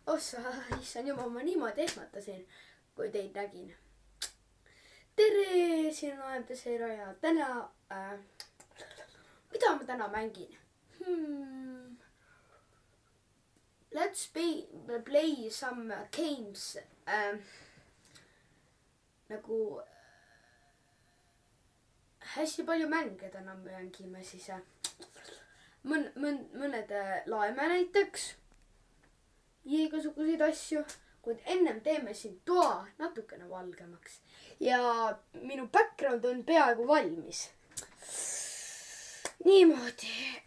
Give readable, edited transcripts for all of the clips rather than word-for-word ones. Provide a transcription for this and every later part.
ossa, issand jumal, ma niimoodi ehmatasin, kui teid nägin. Tere, siin on AMTC ja täna, mida ma täna mängin? Let's play some games. Nagu hästi palju mänge täna mängime siis. Mõned laeme näiteks. Igasuguseid asju. Kuid ennem teeme siin toa natukene valgemaks. Ja minu background on peaaegu valmis. Niimoodi.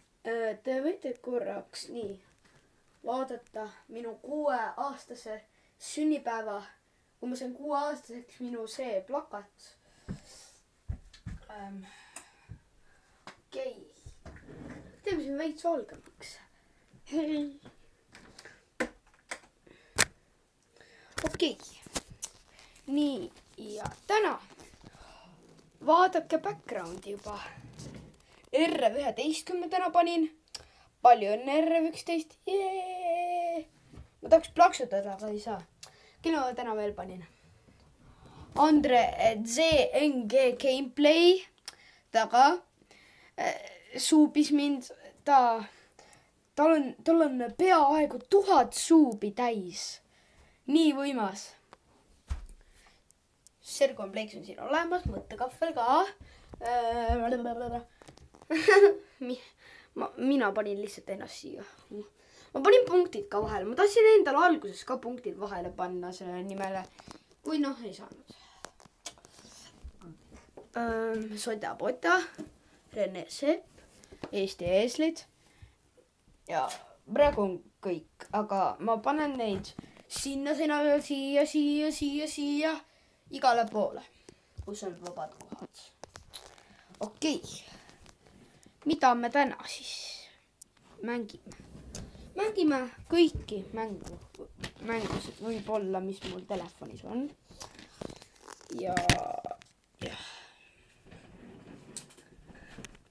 Te võite korraks nii vaadata minu 6-aastase sünnipäeva. Kui ma sain 6-aastaseks minu see plakat. Okei. Teeme siin veits valgemaks. Okei. Nii, ja täna vaadake backgroundi juba. R11 täna panin. Palju õnne R11. Ma tahaks plaksutada, aga ei saa. Kelle ma täna veel panin? Andre ZNG gameplay taga suubis mind. Tal on peaaegu 1000 suubi täis. Nii võimas. Sergon Blakes on siin olemas, mõttekahvel ka. Mina panin lihtsalt ennast siia. Ma panin punktid ka vahele. Ma tahtsin endal alguses ka punktid vahele panna sellele nimele. Kui noh, ei saanud. Soda-Pota, Rene Sepp, Eesti Eeslid. Ja praegu on kõik, aga ma panen neid sinna, siia, igale poole, kus on vabad kohad. Okei. Mida me täna siis mängime? Mängime kõiki mängusid võib-olla, mis mul telefonis on. Ja.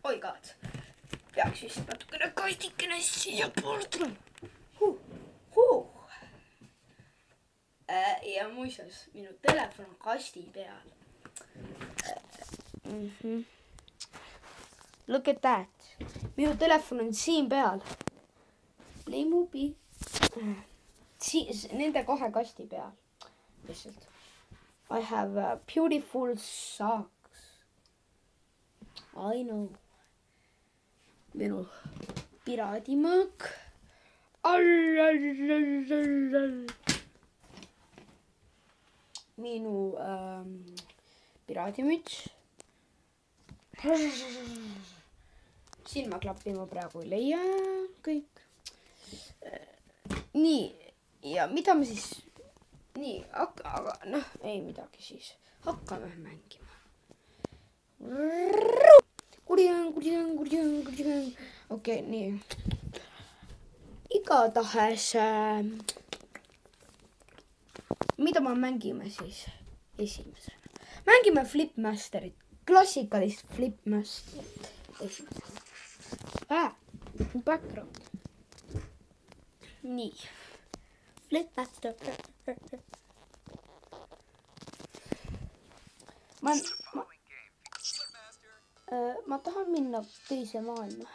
Oigaad. Peaks vist natukene kastikene siia poolt. Ja muistas, minu telefon on kasti peal. Look at that. Minu telefon on siin peal. Playmobil. Nende 2 kasti peal. Lihtsalt. I have beautiful socks. I know. Minu piraadimõõk. Minu piraadimüts. Silmaklappi ma praegu ei leia kõik. Nii, ja mida me siis... Nii, aga noh, ei midagi siis. Hakkame mängima. Kudjang. Okei, nii. Igatahes... Mida ma mängime siis esimesena? Mängime Flipmasterit. Klassikalist Flipmasterit esimesena. Background. Nii. Flipmaster. Ma tahan minna teise maailma.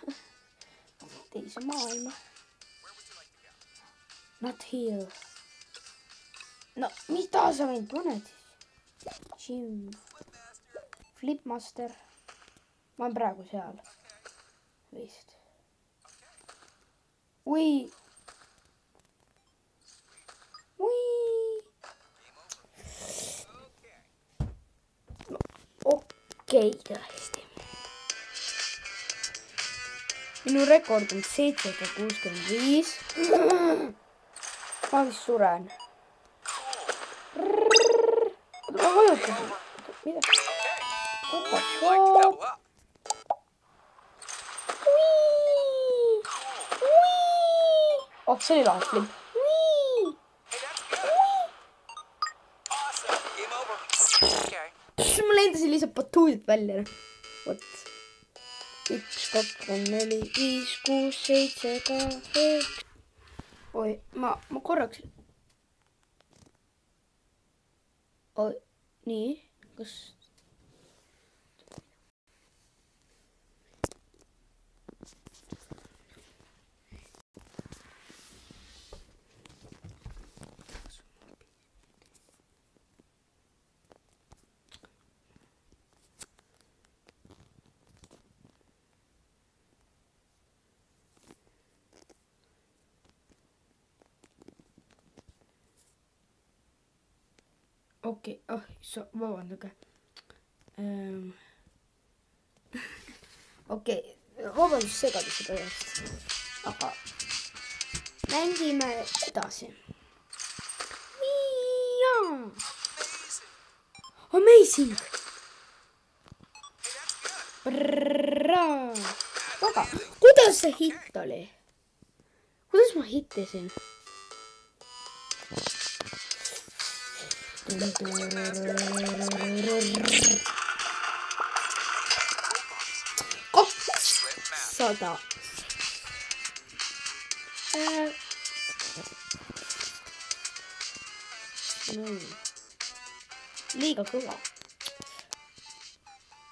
Not here. No, mida sa mind paned? Jim. Flipmaster. Ma olen praegu seal. Vist. Ui. Okei, tõesti. Minu rekord on 765. Ma vist suren. Ma vajutasin. Mida? Oh, see oli lahe flip. Ma lendasin lihtsalt batuudid välja. Vot. 1, 2, 3, 4, 5, 6, 7, 8. oi, ma korraks. Oi, nii, kas... Okei, vabandage. Okei, vabandust segaduse pärast. Aga mängime edasi. Jaa. Amazing. Aga kuidas see hitt oli? Kuidas ma hittisin? Sada. Liiga kõva.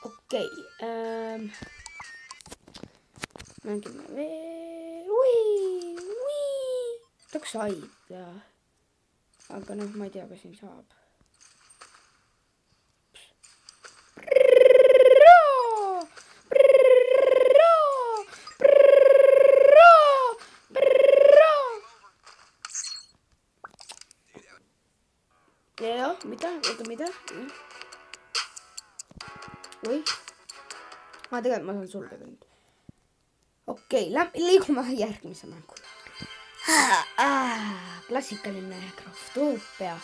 Okei. Mängime veel. Tahaks aida. Aga nüüd ma ei tea, kas siin saab. Ja, mida? Oi. Tegelikult ma saan sulgeda nüüd. Okei, liigume järgmise mängu. Klassikaline Graftoopia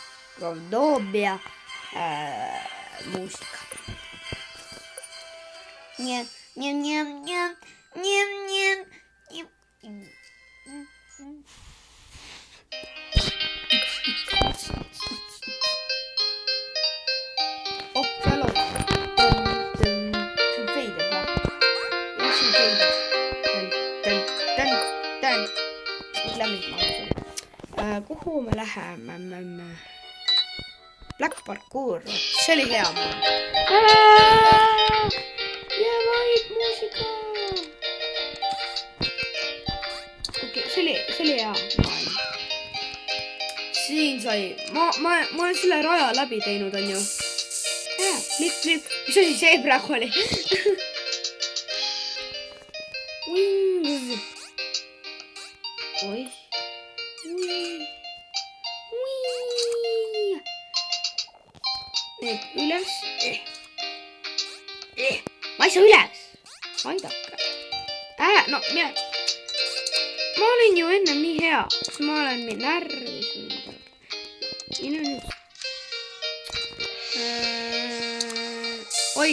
muusika. Seal on. See on feided või? Jah, see on feided. Kuhu me läheme? Black Parkour. See oli hea maailm. Ja vaid muusika. Okei, see oli hea maailm. Siin sai... Ma olen selle raja läbi teinud, on ju. Flip. Mis asi see praegu oli? Oih. Nüüd üles. Ma ei saa üles. Aidake. No, mine. Ma olin ju ennem nii hea. Kas ma olen närvis või midagi? Mine nüüd. Oi.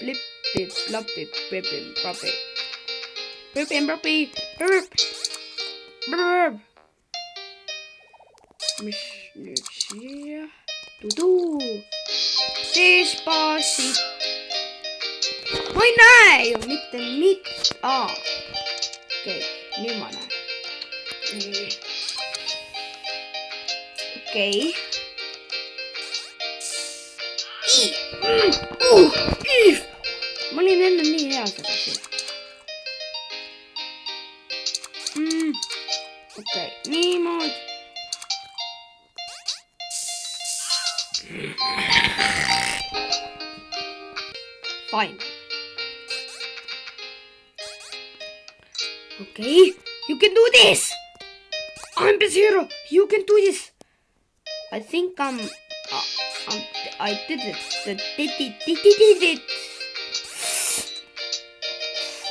Plippi, plappi, pipim, papi. Pipim, papi. Mis nüüd siia? Tuduu. Despaasi. Ma ei näe ju mitte. Okei, nüüd ma näen. Okei. Ma olin enne nii hea sedasi. Okei, niimoodi. Fine. Okay, you can do this. I'm the zero. You can do this. I think I did it.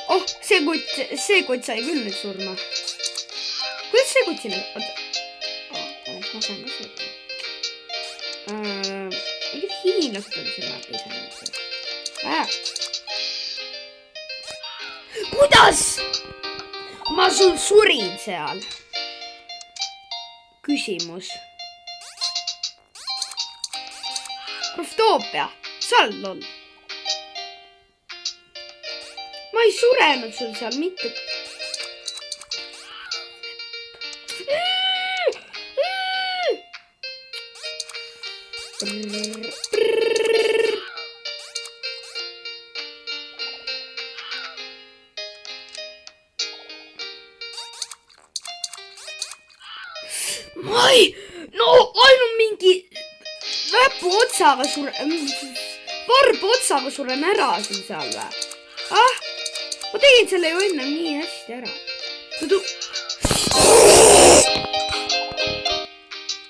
Oh, see kutt sai küll nüüd surma. Kuidas see kutt sinna? Ma saan surma. Mingid hiinlased on siin mapis. Kuidas? Ma surin seal. Küsimus. Graftoopia. Sallol. Ma ei surenud sul seal mitte. No ainult mingi näpuotsaga varbotsaga suren ära siin seal või? Ah, ma tegin selle ju ennem nii hästi ära.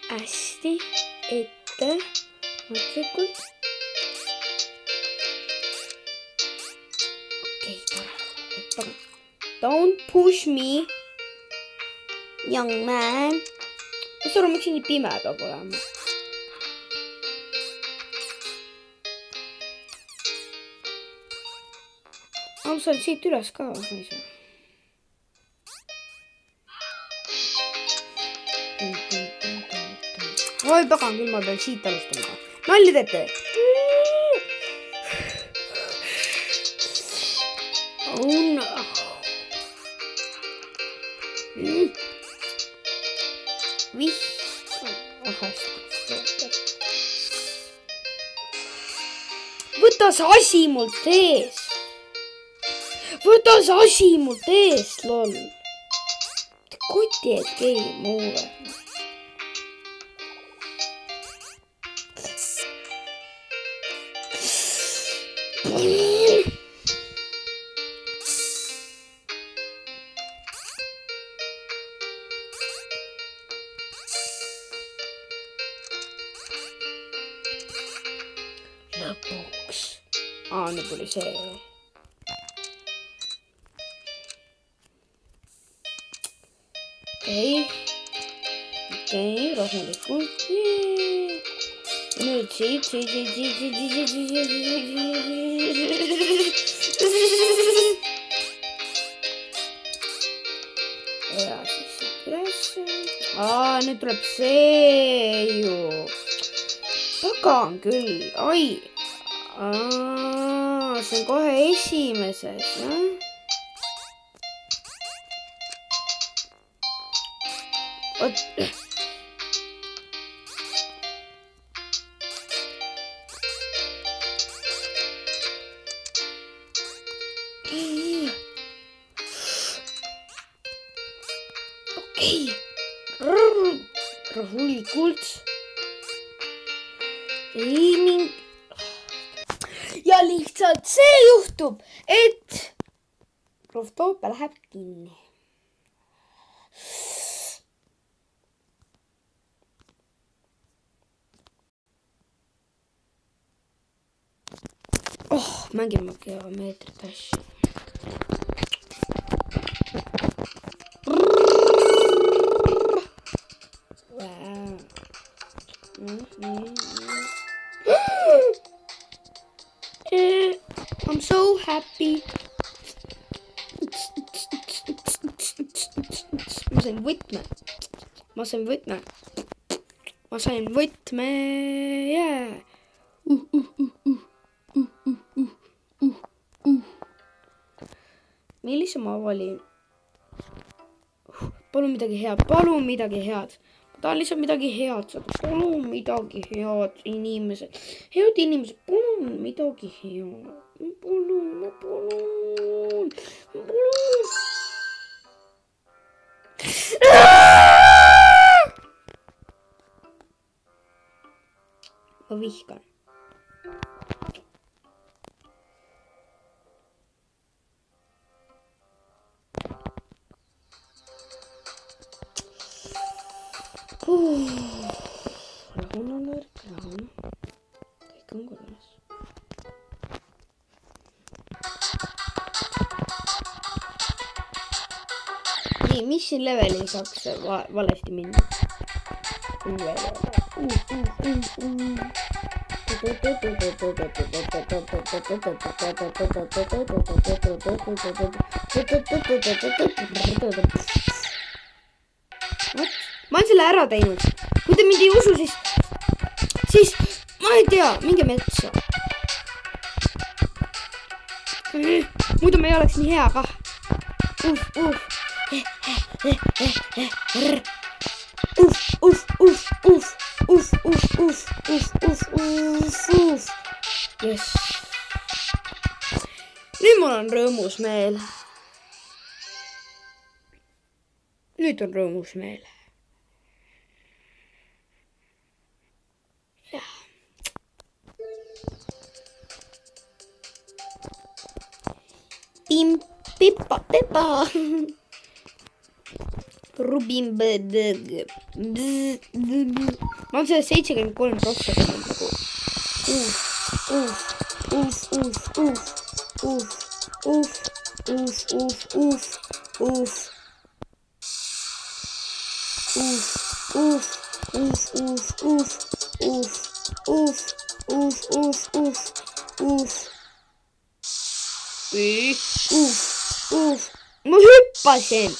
Hästi ette mõtlikult. Okei, tore. Don't push me, young man. Ma saan aru, miks nii pime peab olema. Ma saan siit üles ka. Oi, pagan küll, ma pean siit alustama. Nalli teete. Oh no. Võta see asi mult ees. Võta see asi mult ees, lol. Koti ees game over. Lõpuks. Nüüd tuli see. Okei, rahulikult. Nüüd siit. Ja siis siit üles. Nüüd tuleb see ju. Pagan küll. Oi. See on kohe esimeses, jah? Okei. Rahulikult. Ja lihtsalt see juhtub, et Growtopia läheb kinni. Mängime geomeetrit asja. I'm so happy. Ma sain võtme. Yeah. Millise ma valin? Palun midagi head. Ma tahan lihtsalt midagi head saada. Palun midagi head, inimesed. Head inimesed, palun midagi head. Palun. Ma vihkan. Rahune. Kõik on korras. Nii, mis siin levelil saaks valesti minna? Ma olen selle ära teinud. Kui te mind ei usu, siis ma ei tea, minge metsa. Muidu me ei oleks nii hea kah. Uff. Jess. Nüüd mul on rõõmus meel. Nüüd on rõõmus meel. Jah. Pim, pipa, pipa. Rubin, ma on selle 73% nagu ma hüppasin.